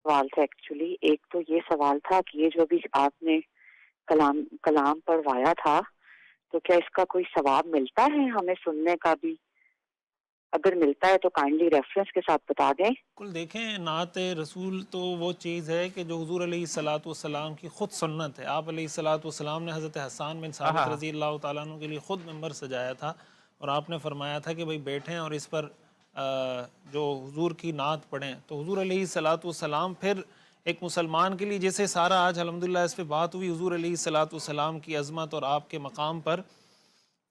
سوال تھا ایکچولی. ایک تو یہ سوال تھا کہ یہ جو ابھی آپ نے کلام پڑھوایا تھا، تو کیا اس کا کوئی ثواب ملتا ہے ہمیں سننے کا بھی؟ اگر ملتا ہے تو کائنڈلی ریفرنس کے ساتھ بتا دیں. کل دیکھیں، نعت رسول تو وہ چیز ہے کہ جو حضور علیہ الصلوۃ والسلام کی خود سنت ہے. آپ علیہ الصلوۃ والسلام نے حضرت حسان بن ثابت رضی اللہ تعالیٰ عنہ کے لیے خود ممبر سجایا تھا، اور آپ نے فرمایا تھا کہ بھئی بیٹھیں اور اس پر جو حضور کی نعت پڑھیں. تو حضور علیہ الصلوۃ والسلام پھر ایک مسلمان کے لیے، جیسے سارا آج الحمدللہ اس پہ بات ہوئی حضور علیہ الصلوۃ والسلام کی عظمت اور آپ کے مقام پر،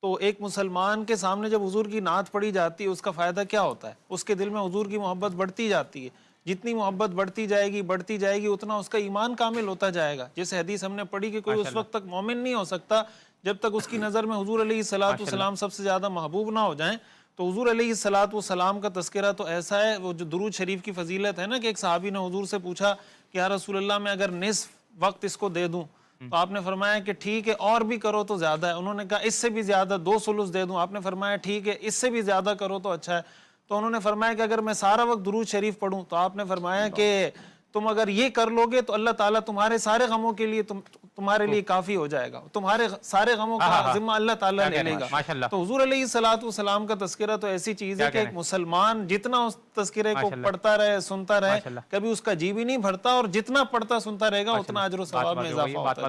تو ایک مسلمان کے سامنے جب حضور کی نعت پڑھی جاتی ہے اس کا فائدہ کیا ہوتا ہے؟ اس کے دل میں حضور کی محبت بڑھتی جاتی ہے. جتنی محبت بڑھتی جائے گی اتنا اس کا ایمان کامل ہوتا جائے گا. جیسے حدیث ہم نے پڑھی کہ کوئی اس وقت تک مومن نہیں ہو سکتا جب تک اس کی نظر میں حضور علیہ الصلوۃ والسلام سب سے زیادہ محبوب نہ ہو جائیں. تو حضور علیہ الصلوۃ والسلام کا تذکرہ تو ایسا ہے، وہ جو درود شریف کی فضیلت ہے نا، کہ ایک صحابی نے حضور سے پوچھا کہ یا رسول اللہ میں اگر نصف وقت اس کو دے دوں، تو آپ نے فرمایا کہ ٹھیک ہے اور بھی کرو تو زیادہ ہے. انہوں نے کہا اس سے بھی زیادہ 2 ثلث دے دوں، آپ نے فرمایا ٹھیک ہے اس سے بھی زیادہ کرو تو اچھا ہے. تو انہوں نے فرمایا کہ اگر میں سارا وقت درود شریف پڑھوں، تو آپ نے فرمایا کہ تم اگر یہ کر لو گے تو اللہ تعالیٰ تمہارے سارے غموں کے لیے تمہارے لیے کافی ہو جائے گا، تمہارے سارے غموں کا ذمہ اللہ تعالیٰ لے لے گا. تو حضور علیہ الصلوۃ والسلام کا تذکرہ تو ایسی چیز ہے کہ ایک مسلمان جتنا اس تذکرے کو پڑھتا رہے، سنتا رہے، کبھی اس کا جی بھی نہیں بھرتا، اور جتنا پڑھتا سنتا رہے گا اتنا اجر و ثواب میں اضافہ ہوتا ہے.